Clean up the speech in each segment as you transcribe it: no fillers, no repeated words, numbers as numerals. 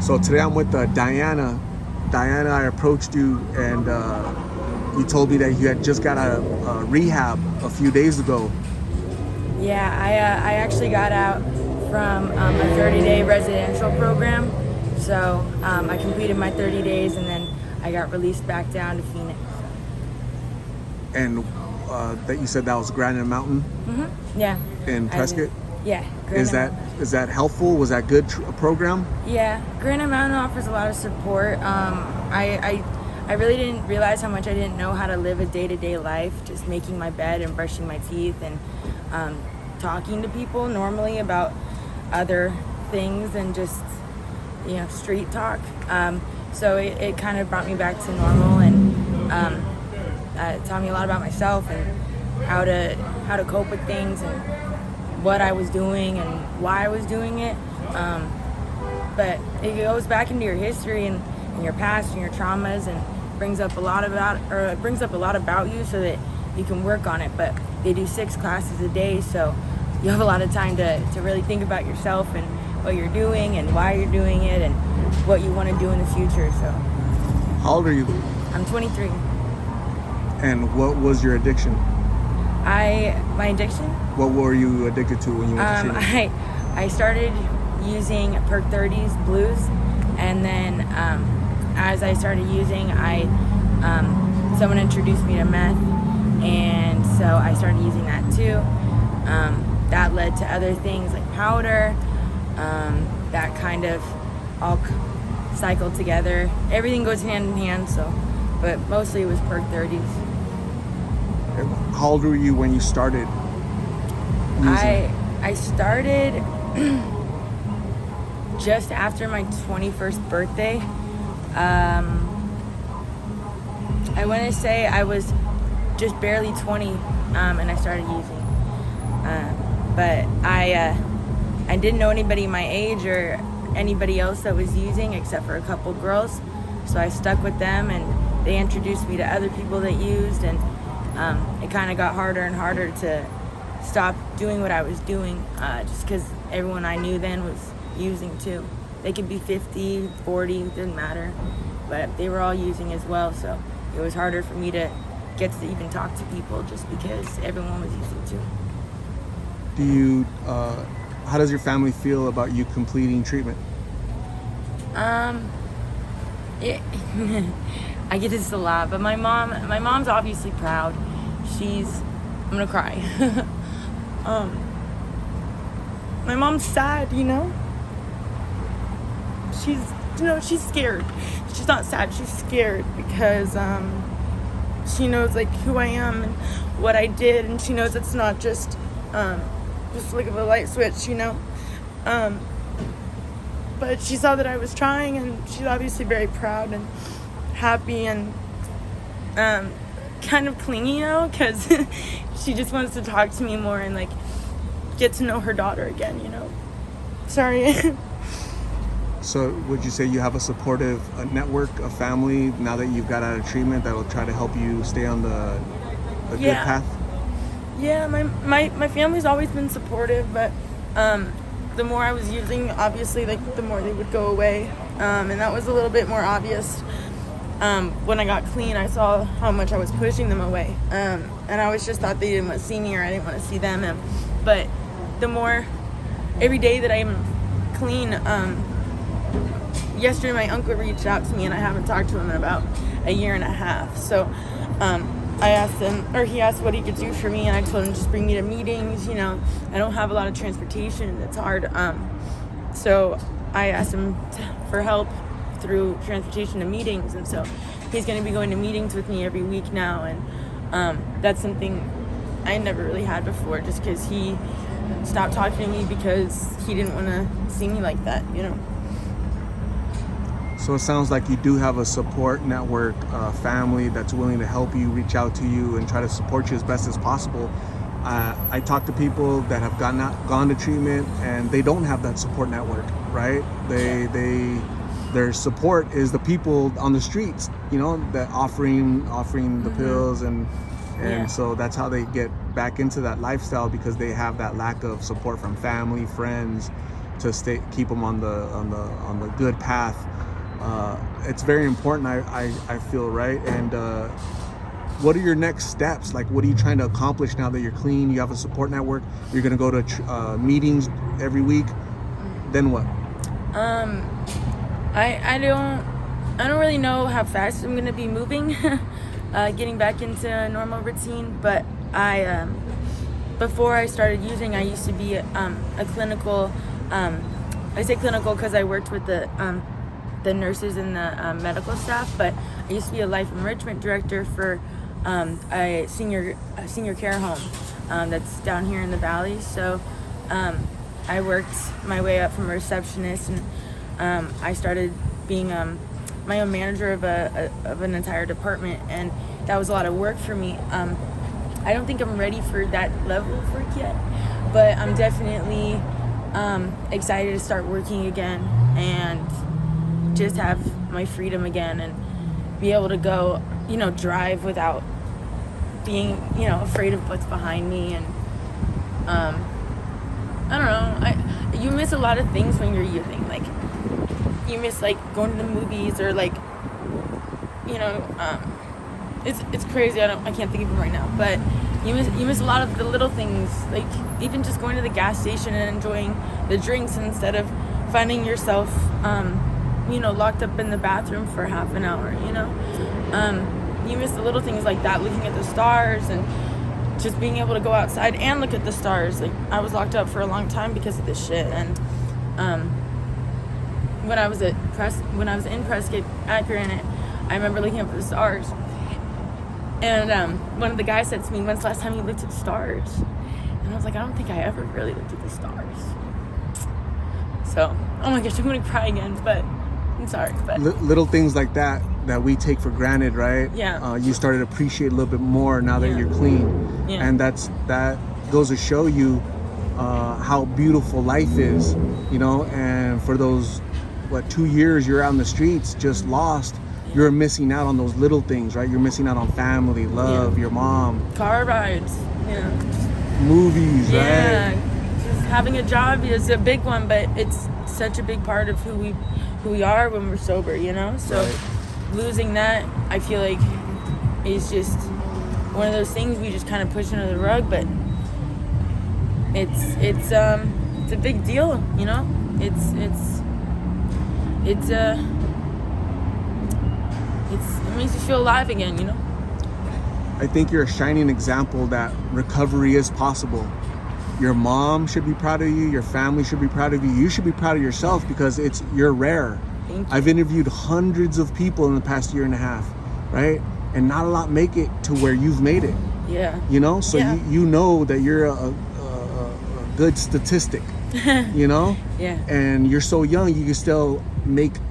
So today I'm with Diana. Diana, I approached you and you told me that you had just got out of rehab a few days ago. Yeah, I actually got out from a 30-day residential program. So I completed my 30 days and then I got released back down to Phoenix. And that you said that was Granite Mountain Yeah. in I did. Prescott. Yeah. Is Granite that Mountain. is that helpful? Was that good program? Yeah, Granite Mountain offers a lot of support. I really didn't realize how much I didn't know how to live a day-to-day life, just making my bed and brushing my teeth and talking to people normally about other things than just street talk. So it kind of brought me back to normal and taught me a lot about myself and how to cope with things and what I was doing and why I was doing it. But it goes back into your history and your past and your traumas and brings up a lot about you so that you can work on it. But they do 6 classes a day, so you have a lot of time to really think about yourself and what you're doing and why you're doing it and what you want to do in the future. So How old are you? I'm 23. And what was your addiction? My addiction? What were you addicted to when you went to treatment? I started using Perk 30s blues, and then as I started using, someone introduced me to meth, and so I started using that too. That led to other things like powder. That kind of all cycled together. Everything goes hand in hand. But mostly it was Perk 30s. How old were you when you started using? I started just after my 21st birthday. I want to say I was just barely 20, and I started using. But I didn't know anybody my age or anybody else that was using except for a couple girls. So I stuck with them, and they introduced me to other people that used, and it kind of got harder and harder to stop doing what I was doing, just because everyone I knew then was using too. They could be 50, 40, didn't matter, but they were all using as well, so it was harder for me to get to even talk to people just because everyone was using too. Do you? How does your family feel about you completing treatment? It, I get this a lot, but my mom's obviously proud. I'm gonna cry. My mom's sad, she's scared. She's not sad, she's scared because she knows like who I am and what I did, and she knows it's not just flick of a light switch, but she saw that I was trying, and she's obviously very proud and happy and kind of clingy now because she just wants to talk to me more and like get to know her daughter again, Sorry. So would you say you have a supportive network, a family, now that you've got out of treatment that will try to help you stay on the good path? Yeah, my family's always been supportive, but the more I was using, obviously, like the more they would go away, and that was a little bit more obvious. When I got clean, I saw how much I was pushing them away, and I always just thought they didn't want to see me or I didn't want to see them. But the more, every day that I'm clean, yesterday my uncle reached out to me, and I haven't talked to him in about a year and a half. So I asked him, or he asked what he could do for me, and I told him just bring me to meetings. I don't have a lot of transportation. It's hard. So I asked him for help through transportation to meetings, and so he's going to be going to meetings with me every week now, and that's something I never really had before, just because he stopped talking to me because he didn't want to see me like that, So it sounds like you do have a support network, family that's willing to help you, reach out to you, and try to support you as best as possible. I talk to people that have gone to treatment, and they don't have that support network, right? Their support is the people on the streets, that offering the pills, and so that's how they get back into that lifestyle, because they have that lack of support from family, friends, to keep them on the good path. It's very important, I feel, right? And what are your next steps? Like, what are you trying to accomplish now that you're clean? You have a support network. You're gonna go to meetings every week. Then what? I don't really know how fast I'm gonna be moving, getting back into a normal routine. But before I started using, I used to be a clinical. I say clinical because I worked with the nurses and the medical staff. But I used to be a life enrichment director for a senior care home that's down here in the valley. So I worked my way up from a receptionist, and I started being my own manager of an entire department, and that was a lot of work for me. I don't think I'm ready for that level of work yet, but I'm definitely excited to start working again and just have my freedom again and be able to go, drive without being, afraid of what's behind me. And I don't know, you miss a lot of things when you're using. Like, you miss going to the movies, or it's crazy. I can't think of them right now, but you miss a lot of the little things, like even just going to the gas station and enjoying the drinks instead of finding yourself locked up in the bathroom for half an hour. You miss the little things like that, looking at the stars and just being able to go outside and look at the stars. Like, I was locked up for a long time because of this shit. And when I was in Prescott at Granite, I remember looking up at the stars, and one of the guys said to me, "When's the last time you looked at the stars?" And I was like, "I don't think I ever really looked at the stars." So, oh my gosh, I'm gonna cry again, but I'm sorry. But little things like that we take for granted, right? Yeah. You started to appreciate a little bit more now that you're clean. Yeah. And that goes to show you how beautiful life is, and for those 2 years you're out in the streets just lost, you're missing out on those little things, right? You're missing out on family, love, your mom, car rides, movies, yeah, right? just having a job is a big one, but it's such a big part of who we are when we're sober, so right. Losing that, I feel like, is just one of those things we just kind of push under the rug, but it's a big deal, it makes you feel alive again, I think you're a shining example that recovery is possible. Your mom should be proud of you. Your family should be proud of you. You should be proud of yourself, because you're rare. Thank you. I've interviewed hundreds of people in the past year and a half, right? And not a lot make it to where you've made it. Yeah. So yeah. you know that you're a good statistic, Yeah. And you're so young, you can still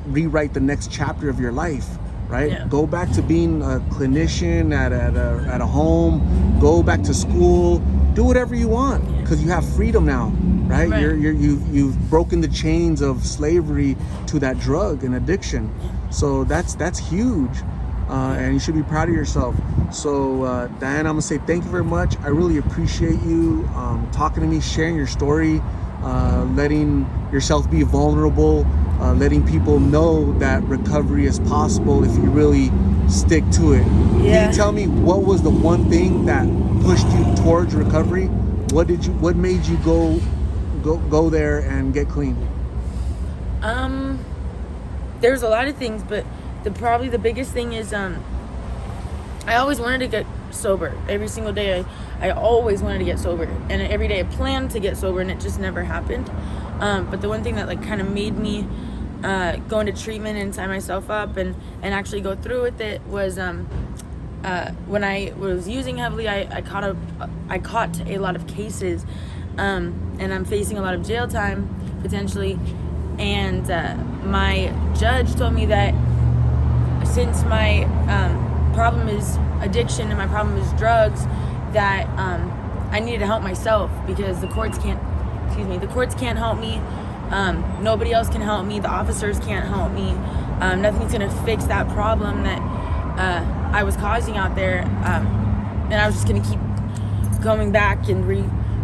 rewrite the next chapter of your life. Right? Yeah. Go back to being a clinician at a home. Go back to school. Do whatever you want, because you have freedom now, right? Right. You've broken the chains of slavery to that drug and addiction. So that's huge, and you should be proud of yourself. So Diana, I'm gonna say thank you very much. I really appreciate you talking to me, sharing your story, letting yourself be vulnerable. Letting people know that recovery is possible if you really stick to it. Yeah. Can you tell me what was the one thing that pushed you towards recovery? What made you go there and get clean? There's a lot of things, but probably the biggest thing is I always wanted to get sober. Every single day I always wanted to get sober, and every day I planned to get sober, and it just never happened. But the one thing that kind of made me go into treatment and sign myself up and actually go through with it was when I was using heavily, I caught a lot of cases, and I'm facing a lot of jail time potentially. And my judge told me that since my problem is addiction and my problem is drugs, that I needed to help myself, because the courts can't help me. Nobody else can help me. The officers can't help me. Nothing's gonna fix that problem that I was causing out there. And I was just gonna keep going back and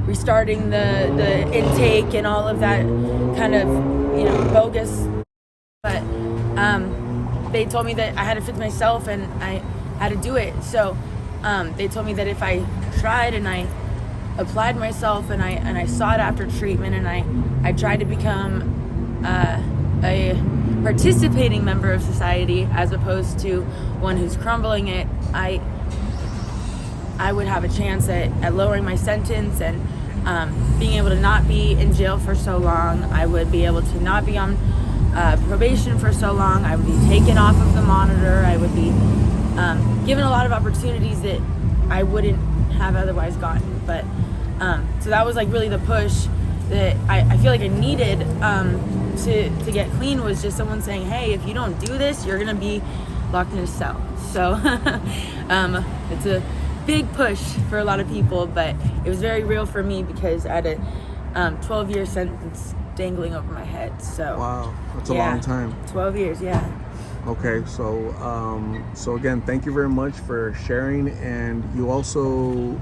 restarting the intake and all of that kind of, bogus. But they told me that I had to fix myself and I had to do it. So they told me that if I tried and I applied myself and I sought after treatment and I tried to become a participating member of society as opposed to one who's crumbling it, I would have a chance at lowering my sentence and being able to not be in jail for so long. I would be able to not be on probation for so long. I would be taken off of the monitor. I would be given a lot of opportunities that I wouldn't have otherwise gotten. But so that was like really the push that I feel like I needed to get clean, was just someone saying, hey, if you don't do this, you're gonna be locked in a cell. So it's a big push for a lot of people, but it was very real for me because I had a 12-year sentence dangling over my head. So wow, that's a long time. 12 years, yeah. Okay, so so again, thank you very much for sharing. And you also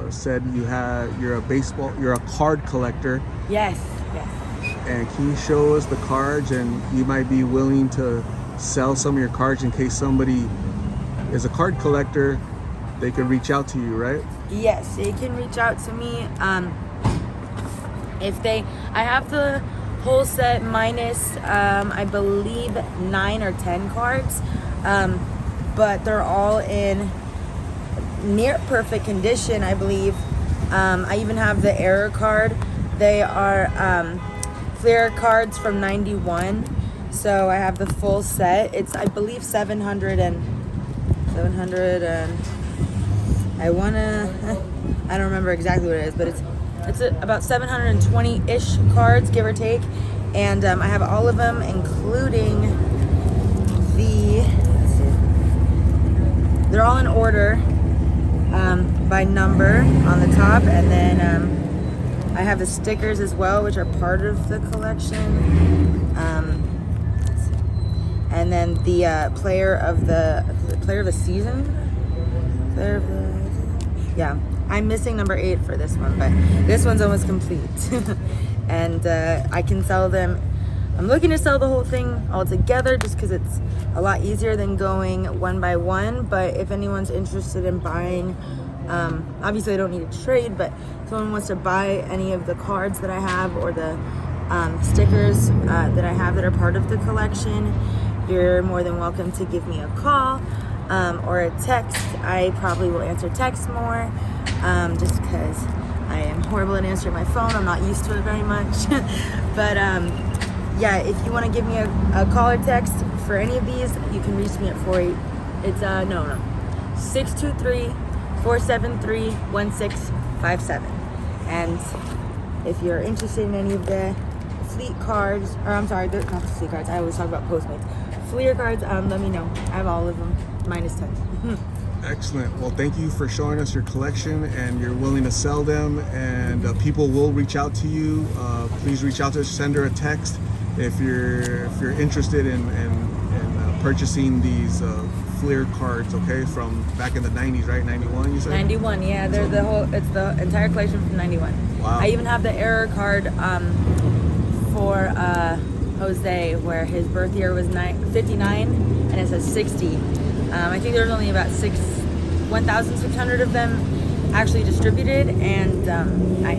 said you're a card collector. Yes. And can you show us the cards, and you might be willing to sell some of your cards in case somebody is a card collector, they could reach out to you, right? Yes, they can reach out to me. I have the whole set minus, I believe 9 or 10 cards, but they're all in near perfect condition, I believe. I even have the error card. They are Fleer cards from 91, so I have the full set. It's, I believe, 700 and I don't remember exactly what it is, but it's about 720-ish cards, give or take. And I have all of them, including they're all in order by number on the top, and then I have the stickers as well, which are part of the collection. And then the player of the season. Yeah, I'm missing number 8 for this one, but this one's almost complete. And I can sell them. I'm looking to sell the whole thing all together just because it's a lot easier than going one by one. But if anyone's interested in buying, obviously I don't need a trade, but if someone wants to buy any of the cards that I have or the stickers that I have that are part of the collection, you're more than welcome to give me a call or a text. I probably will answer texts more just because I am horrible at answering my phone. I'm not used to it very much. But yeah, if you want to give me a call or text for any of these, you can reach me at 623-473-1657. And if you're interested in any of the Fleet cards, or I'm sorry, they're not the Fleet cards, I always talk about Postmates. Fleer cards, let me know. I have all of them, minus 10. Excellent. Well, thank you for showing us your collection, and you're willing to sell them, and people will reach out to you. Please reach out to us, send her a text if you're interested in purchasing these Fleer cards, okay, from back in the 90s, right? 91, you said? 91, yeah. It's the entire collection from 91. Wow. I even have the error card for Jose, where his birth year was 59 and it says 60. I think there's only about 1,600 of them actually distributed, and I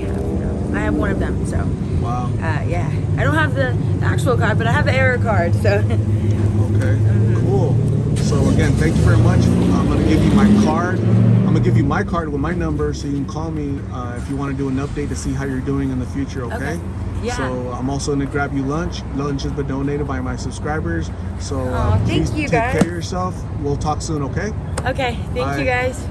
have one of them. So wow. Yeah, I don't have the actual card, but I have the error card. So okay, cool. So again, thank you very much. I'm gonna give you my card. I'm gonna give you my card with my number, so you can call me if you want to do an update to see how you're doing in the future. Okay. Yeah. So I'm also gonna grab you lunch. Lunch has been donated by my subscribers. So thank please you, take guys. care of yourself. We'll talk soon. Okay. Okay. Thank you, guys.